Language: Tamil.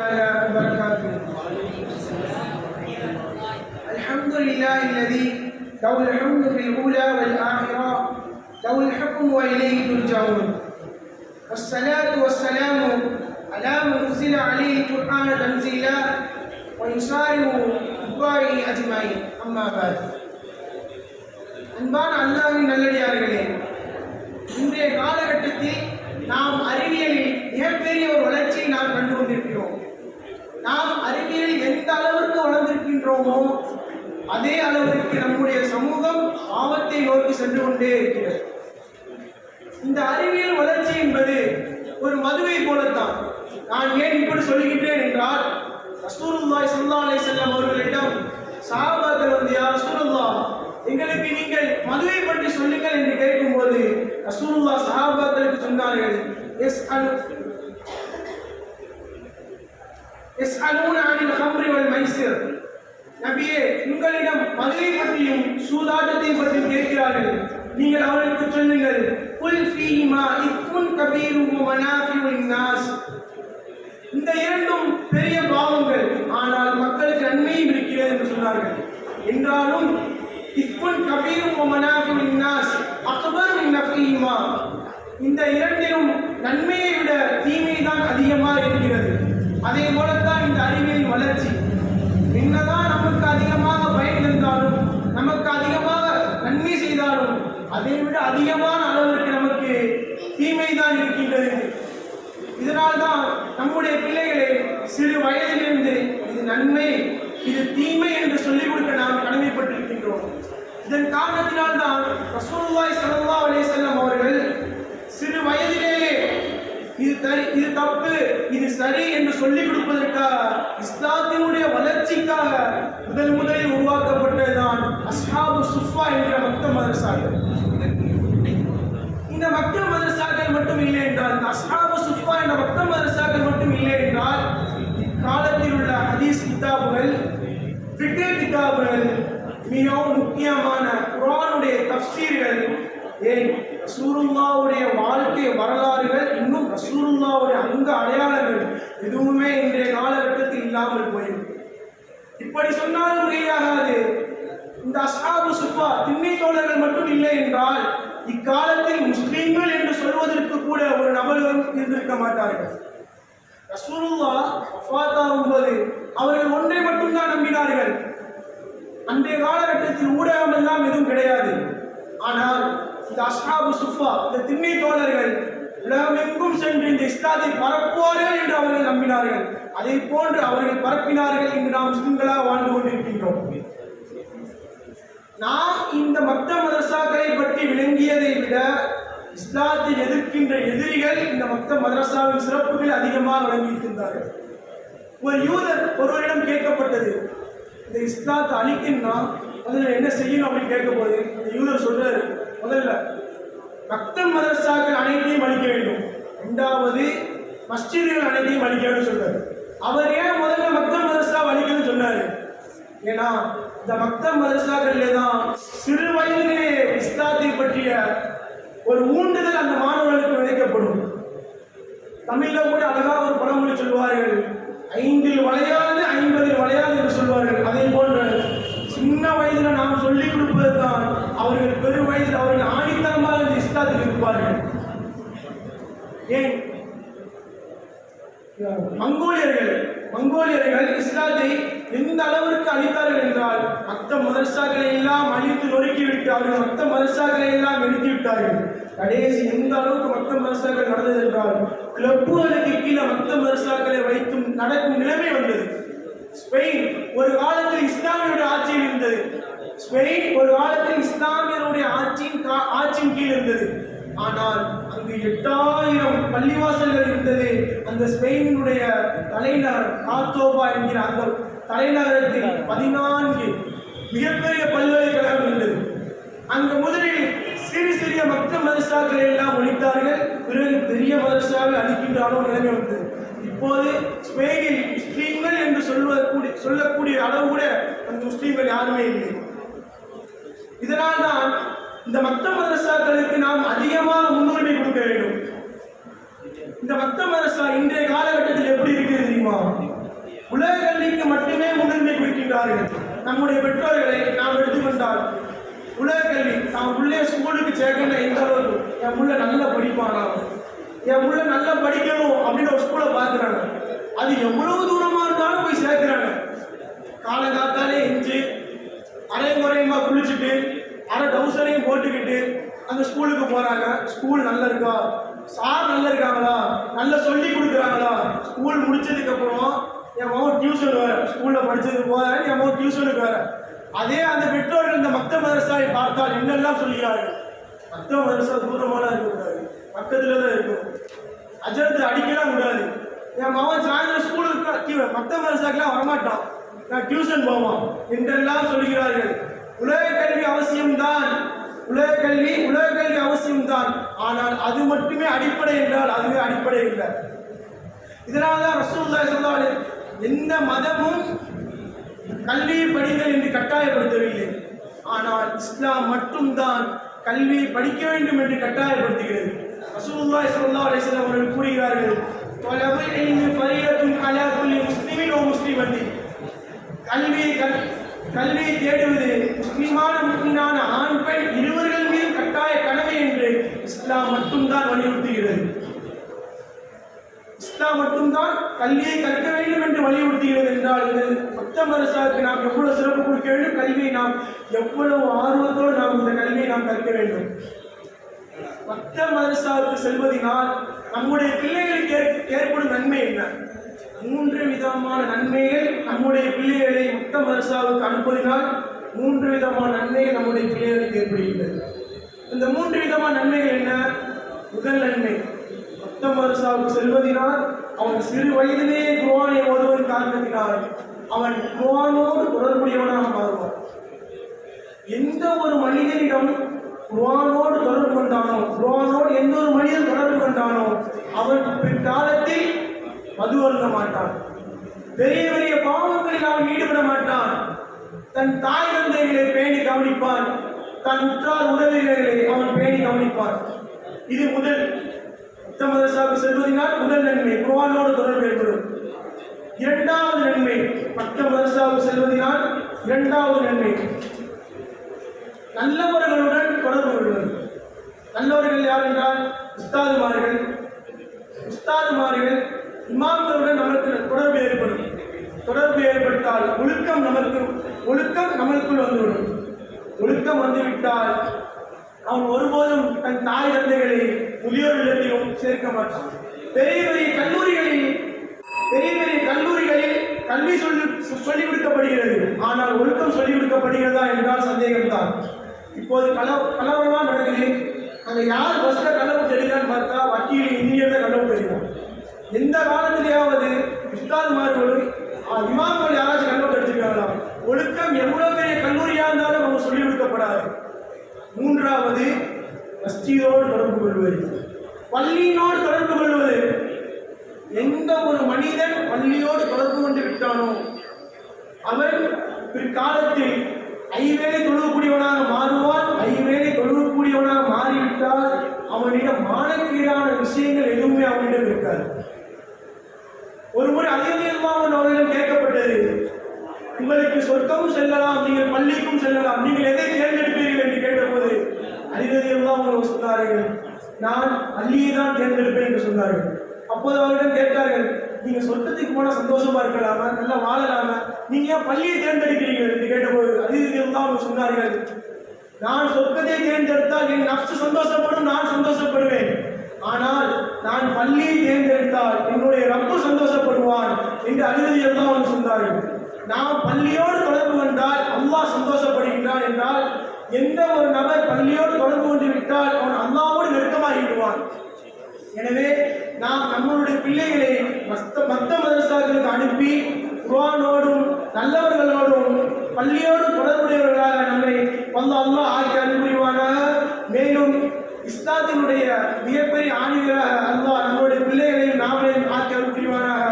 تعالى وبركاته. الحمد لله الذي له الحمد في الأولى والآخرة، له الحكم وإليه ترجعون. والصلاة والسلام على من أنزل عليه القرآن تنزيلا ويسارع اتباعه أجمعين. أما بعد. அன்பான அல்லாஹ்வின் நல்லடியார்களே, இன்றைய காலகட்டத்தில் நாம் அறிவியலில் மிகப்பெரிய ஒரு வளர்ச்சியை நாம் கண்டு கொண்டிருக்கிறோம். நாம் அறிவியலில் எந்த அளவிற்கு வளர்ந்திருக்கின்றோமோ அதே அளவிற்கு நம்முடைய சமூகம் ஆபத்தை நோக்கி சென்று கொண்டே இருக்கிறது. இந்த அறிவியல் வளர்ச்சி என்பது ஒரு மதுவை போலத்தான். நான் ஏன் இப்படி சொல்லுகின்றேன் என்றால், ரசூலுல்லாஹி ஸல்லல்லாஹு அலைஹி வஸல்லம் அவர்களிடம் சஹாபாக்கள் வந்து, யா ரசூலுல்லாஹ், எங்களுக்கு நீங்கள் மதுவை பற்றி சொல்லுங்கள் என்று கேட்கும்போது ரசூலுல்லாஹ் சஹாபாக்களுக்கு சொன்னார்கள், யஸ்அலூன அனில் ஹம்ரி வல் மைசிர். நபியே, உங்களிடம் மதுவை பற்றியும் சூதாட்டத்தை பற்றியும் கேட்கிறார்கள், நீங்கள் அவர்களுக்கு சொல்லுங்கள், குல் ஃபீஹிமா இஸ்முன் கபீரும் வ மனாஃபிஉ லின்னாஸ். இந்த இரண்டும் பெரிய பாவங்கள், ஆனால் மக்களுக்கு நன்மையும் இருக்கிறது என்று சொன்னார்கள். என்றாலும் இஸ்முன் கபீரும் வ மனாஃபிஉ லின்னாஸ் அக்பர் மின் நஃபிஹிமா, இந்த இரண்டிலும் நன்மையை விட தீமை தான் அதிகமாக இருக்கிறது. அதே போலத்தான் இந்த அறிவியல் வளர்ச்சி. என்னதான் நமக்கு அதிகமாக பயன் தந்தாலும், நமக்கு அதிகமாக நன்மை செய்தாலும், அதை விட அதிகமான அளவிற்கு நமக்கு தீமை தான் இருக்கின்றது. இதனால்தான் நம்முடைய பிள்ளைகளை சிறு வயதிலிருந்து இது நன்மை இது தீமை என்று சொல்லிக் கொடுக்க நாம் கடமைப்பட்டிருக்கின்றோம். இதன் காரணத்தினால்தான் ரசூலுல்லாஹி ஸல்லல்லாஹு அலைஹி வஸல்லம் அவர்கள் சிறு வயதிலேயே இது தப்பு இது சரி என்று சொல்லிக் கொடுப்பதற்காக, இஸ்லாத்தினுடைய வளர்ச்சிக்காக முதலில் உருவாக்கப்பட்டதுதான் அஸ்ஹாபு சுஃபா என்ற மக்த மதரசாக்கள். இந்த மக்த மதரசாக்கள் மட்டும் இல்லை என்றால், இந்த அஸ்ஹாபு சுஃபா என்ற மக்த மதரசாக்கள் மட்டும் இல்லை என்றால், இக்காலத்தில் உள்ள ஹதீஸ் கிதாபுகள், ஃபிக்ஹ் கிதாபுகள், மிகவும் முக்கியமான குர்ஆனுடைய தஃப்சீர்கள், ஏன் ரசூலுல்லாஹ்வுடைய வாழ்க்கை வரலாறுகள், இன்னும் ரசூலுல்லாஹ்வுடைய அங்க அடையாளங்கள் எதுவுமே இன்றைய காலகட்டத்தில் இல்லாமல் போயிடும். இப்படி சொன்னாலும் மிகையாகாது. இந்த அஸ்ஹாபு சுஃபா திண்ணை தோழர்கள் மட்டும் இல்லை என்றால், இக்காலத்தில் முஸ்லிம்கள் என்று சொல்வதற்கு கூட ஒரு நபர்களும் இருந்திருக்க மாட்டார்கள். ரசூலுல்லாஹ் வஃபாத்தாகும்போது அவர்கள் ஒன்றை மட்டும்தான் நம்பினார்கள். அன்றைய காலகட்டத்தில் ஊடகம் எல்லாம் எதுவும் கிடையாது. ஆனால் இந்த அஸ்ஹாபு சுஃபா, இந்த திண்ணை தோழர்கள் உலகமெங்கும் சென்று இந்த இஸ்லாத்தை பரப்புவார்கள் என்று அவர்கள் நம்பினார்கள். அதை போன்று அவர்கள் பரப்பினார்கள். இன்று நாம் முஸ்லிம்களாக வாழ்ந்து கொண்டிருக்கின்றோம். நாம் இந்த மக்த மதரசாக்களை பற்றி விளங்கியதை விட இஸ்லாத்தை எதிர்க்கின்ற எதிரிகள் இந்த மக்த மதரசாவின் சிறப்புகள் அதிகமாக விளங்கியிருக்கின்றார்கள். ஒரு யூதர் ஒருவரிடம் கேட்கப்பட்டது, இந்த இஸ்லாத்தை அழிக்கணும்னா அதில் என்ன செய்யணும் அப்படின்னு கேட்கும்போது அந்த யூதர் சொல்றாரு, முதல்ல மக்த மதரசாக்கள் அனைத்தையும் அழிக்க வேண்டும், இரண்டாவது மஸ்ஜிதுகள் அனைத்தையும் அழிக்க வேண்டும் சொல்றாரு. அவர் ஏன் முதல்ல மக்த மதரசா அழிக்கணும்னு சொன்னாரு? ஏன்னா இந்த மக்த மதரசாக்களிலே தான் சிறு வயதிலே இஸ்லாத்தை பற்றிய ஒரு ஊண்டுதல் அந்த மாணவர்களுக்கு விதைக்கப்படும். தமிழ்ல கூட அழகா ஒரு பழமொழி சொல்வார்கள், 5 வளையாது 50 வளையாது என்று சொல்வார்கள். அதே போன்று சின்ன வயதில் நாம் சொல்லிக் கொடுப்பது தான் அவர்கள் பெரு வயதில் அவர்கள் ஆணித்தரமாக இந்த இஸ்லாத்தில் இருப்பார்கள். ஏன் மங்கோலியர்கள் இஸ்லாத்தை எந்த அளவிற்கு அழித்தார்கள் என்றால், மற்ற மதரசாக்களை எல்லாம் அழித்து நொறுக்கிவிட்டு அவர்கள் மற்ற மதரசாக்களை எல்லாம் நிறுத்திவிட்டார்கள். கடைசி எந்த அளவுக்கு மற்ற மதரசாக்கள் நடந்தது என்றால், கிளப்புகளுக்கு கீழே மற்ற மதரசாக்களை வைத்தும் நடக்கும் நிலைமை வந்தது. ஸ்பெயின் ஒரு காலத்தில் இஸ்லாமியருடைய ஆட்சியில் இருந்தது. ஸ்பெயின் ஒரு காலத்தில் இஸ்லாமியருடைய ஆட்சியின் கீழ் இருந்தது. ஆனால் அங்கு 8000 பள்ளிவாசல்கள் இருந்தது. அந்த ஸ்பெயினுடைய தலைநகர் கார்தோபா என்கிற அந்த தலைநகரத்தில் 14 மிகப்பெரிய பல்கலைக்கழகம் இருந்தது. அங்கு முதலில் சிறு சிறிய மக்த மதரசாக்களை எல்லாம் ஒழித்தார்கள். பிறகு பெரிய மதரசாவை அளிக்கின்றாலும் நிலைமை வந்தது. இப்போது ஸ்பெயினில் முஸ்லீம்கள் என்று சொல்லக்கூடிய அளவு கூட அந்த முஸ்லீம்கள் யாருமே இல்லை. இதனால் தான் இந்த மக்த மதரசாக்களுக்கு நாம் அதிகமாக முன்னுரிமை கொடுக்க வேண்டும். இந்த மக்த மதரசா இன்றைய காலகட்டத்தில் எப்படி இருக்குது தெரியுமா? உலக கல்விக்கு மட்டுமே முன்னுரிமை கொடுக்கின்றார்கள். நம்முடைய பெற்றோர்களை நாம் எடுத்துக்கொண்டால் உலக கல்வி நாம் உள்ளே ஸ்கூலுக்கு சேர்க்கணும், எந்த அளவுக்கு என் புள்ள நல்லா படிப்பானா, என் புள்ள நல்லா படிக்கணும் அப்படின்னு ஒரு ஸ்கூலை பார்க்குறாங்க. அது எவ்வளவு தூரமாக இருந்தாலும் போய் சேர்க்குறாங்க. காலங்காத்தாலே எஞ்சி அரைங்குறையமா குளிச்சுட்டு அரை டவுசரையும் போட்டுக்கிட்டு அந்த ஸ்கூலுக்கு போகிறாங்க. ஸ்கூல் நல்லா இருக்கா, சார் நல்லா இருக்காங்களா, நல்லா சொல்லி கொடுக்குறாங்களா, ஸ்கூல் முடிச்சதுக்கப்புறம் என் மகன் டியூஷன் வேறு, ஸ்கூலில் படித்தது போக என் மகன் டியூஷனுக்கு வேறு. அதே அந்த பெற்றோர்கள் இந்த மக்த மதரசாவை பார்த்தால் என்னெல்லாம் சொல்கிறார்கள். மக்த மதரசா தூரமாலாம் இருக்கக்கூடாது, பக்கத்தில் தான் இருக்கும். அஜரத்தை அடிக்கலாம் கூடாது. என் மகன் சாயந்தரம் ஸ்கூலுக்கு மக்த மதரசாக்கெல்லாம் வரமாட்டான், நான் டியூஷன் போவான் என்றெல்லாம் சொல்கிறார்கள். உலக கல்வி அவசியம்தான், உலக கல்வி அவசியம்தான். ஆனால் அது மட்டுமே அடிப்படை என்றால் அதுவே அடிப்படை இல்லை. இதனால தான் ரசூலுல்லாஹி ஸல்லல்லாஹு அலைஹி வஸல்லம் எந்த மதமும் கல்வியை படிங்கள் என்று கட்டாயப்படுத்தவில்லை. ஆனால் இஸ்லாம் மட்டும்தான் கல்வியை படிக்க வேண்டும் என்று கட்டாயப்படுத்துகிறது. ரசூலுல்லாஹி ஸல்லல்லாஹு அலைஹி வஸல்லம் அவர்கள் கூறுகிறார்கள், தலபுல் இல்மி ஃபரீதத்துன் அலா குல்லி முஸ்லிமின் வ முஸ்லிமத்தின். கல்வியை தேடுவது முஸ்லிமான முஸ்லிமான ஆண் பெண் இருவர்கள் மீது கட்டாய கடமை என்று இஸ்லாம் மட்டும்தான் வலியுறுத்துகிறது. இஸ்லாம் மட்டும்தான் கல்வியை கற்க வேண்டும் என்று வலியுறுத்துகிறது. என்றால் இந்த மக்த மதரசாவுக்கு நாம் எவ்வளவு சிறப்பு கொடுக்க வேண்டும், கல்வியை நாம் எவ்வளவு ஆர்வத்தோடு நாம் இந்த கல்வியை நாம் கற்க வேண்டும். மக்த மதரசாவுக்கு செல்வதனால் நம்முடைய பிள்ளைகளுக்கு ஏற்படும் நன்மை என்ன? 3 விதமான நன்மைகள் நம்முடைய பிள்ளைகளை மக்த மதரசாவுக்கு அனுப்புவதனால் 3 விதமான நன்மைகள் நம்முடைய பிள்ளைகளுக்கு ஏற்படுகின்றது. இந்த 3 விதமான நன்மைகள் என்ன? முதல் நன்மை, மக்த மதரசாவுக்கு செல்வதனால் அவன் சிறு வயதிலேயே குர்ஆனை ஓதுவதன் காரணத்தினால் அவன் குர்ஆனோடு தொடர்புடையவனாக மாறுவான். எந்த ஒரு மனிதனிடம் குர்ஆனோடு தொடர்பு கொண்டானோ, குர்ஆனோடு எந்த ஒரு மனிதன் தொடர்பு கொண்டானோ அவன் பிற்காலத்தில் மது அருந்த மாட்டான், பெரிய பெரிய பாவங்களில் அவன் ஈடுபட மாட்டான், தன் தாய் தந்தைகளை பேணி கவனிப்பான், தன் உற்றார் உறவினர்களை அவன் பேணி கவனிப்பான். இது முதல் மக்த மதரசாவுக்கு செல்வதனால் முதல் நன்மை, குர்ஆனோடு தொடர்பு ஏற்படும். இரண்டாவது நன்மை, மக்த மதரசாவுக்கு செல்வதனால் இரண்டாவது நன்மை, நல்லவர்களுடன் தொடர்பு கொள்வது. நல்லவர்கள் யார் என்றால் உஸ்தாதுமார்கள் இமாம்களுடன் நமக்கு தொடர்பு ஏற்படும். தொடர்பு ஏற்பட்டால் ஒழுக்கம் நமக்குள் வந்துவிடும். ஒழுக்கம் வந்துவிட்டால் அவன் ஒருபோதும் தன் தாய் தந்தைகளை முதியோர் இல்லத்திலும் சேர்க்க மாட்டான். பெரிய பெரிய கல்லூரிகளில் கல்வி சொல்லிக் கொடுக்கப்படுகிறது, ஆனால் ஒழுக்கம் சொல்லிக் கொடுக்கப்படுகிறதா என்றால் சந்தேகம்தான். இப்போது கலவரமாக நடக்குது. அங்கே யார் பஸ்ல கலவு தெரியுதான்னு பார்த்தா வக்கீல் இந்தியர் தான் கலவு தெரியும். எந்த காலத்திலேயாவது உஸ்தாதுமார்களும் இமாம்கள் யாராச்சும் கலவு எடுத்துக்கிறாங்களா? ஒழுக்கம் எவ்வளவு பெரிய கல்லூரியாக இருந்தாலும் அவங்க சொல்லிக் கொடுக்கப்படாது. மூன்றாவது, மஸ்ஜிதோடு தொடர்பு கொள்வது, பள்ளியினோடு தொடர்பு கொள்வது. எந்த ஒரு மனிதன் பள்ளியோடு தொடர்பு கொண்டு விட்டானோ அவன் பிற்காலத்தில் ஐவேளை தொழுகக்கூடியவனாக மாறுவான். ஐவேளை தொழுகக்கூடியவனாக மாறிவிட்டால் அவனிடம் மானக்கீடான விஷயங்கள் எதுவுமே அவனிடம் இருக்காது. ஒருமுறை அதிகமாக அவர்களிடம் கேட்கப்பட்டது, உங்களுக்கு சொர்க்கமும் செல்லலாம், நீங்கள் பள்ளிக்கும் செல்லலாம், நீங்கள் எதை தேர்ந்தெடுப்பீர்கள் என்று கேட்டபோது அதிகமாக அவங்க சொன்னார்கள், நான் பள்ளியை தான் தேர்ந்தெடுப்பேன் என்று சொன்னார்கள். அப்போது அவரிடம் கேட்டார்கள், நீங்க சொர்க்கத்துக்கு போனால் சந்தோஷமா இருக்கலாமா, நல்லா வாழலாமா, நீங்க ஏன் பள்ளியை தேர்ந்தெடுக்கிறீர்கள் என்று கேட்டபோது அதிகமாக அவங்க சொன்னார்கள், நான் சொர்க்கத்தை தேர்ந்தெடுத்தால் என் நஃப்ஸ் சந்தோஷப்படும், நான் சந்தோஷப்படுவேன். ஆனால் நான் பள்ளியை தேர்ந்தெடுத்தால் என்னுடைய ரப்பு சந்தோஷப்படுவான் என்று அதிகமாக அவங்க சொன்னார்கள். நாம் பள்ளியோடு தொடர்பு கொண்டால் அல்லாஹ் சந்தோஷப்படுகின்றான் என்றால் எந்த ஒரு நபர் பள்ளியோடு தொடர்பு கொண்டு விட்டால் அவன் அல்லாஹ்வோடு நெருக்கமாகிவிடுவான். எனவே நாம் நம்மளுடைய பிள்ளைகளை மக்த மதரசாக்களுக்கு அனுப்பி குர்ஆனோடும் நல்லவர்களோடும் பள்ளியோடு தொடர்புடையவர்களாக நம்மை அல்லாஹ் ஆக்கி அனுப்புவானாக. மேலும் இஸ்லாத்தினுடைய மிகப்பெரிய ஆணிகளாக அல்லாஹ் நம்மளுடைய பிள்ளைகளையும் நாமளையும் ஆக்கி அனுப்புவானாக.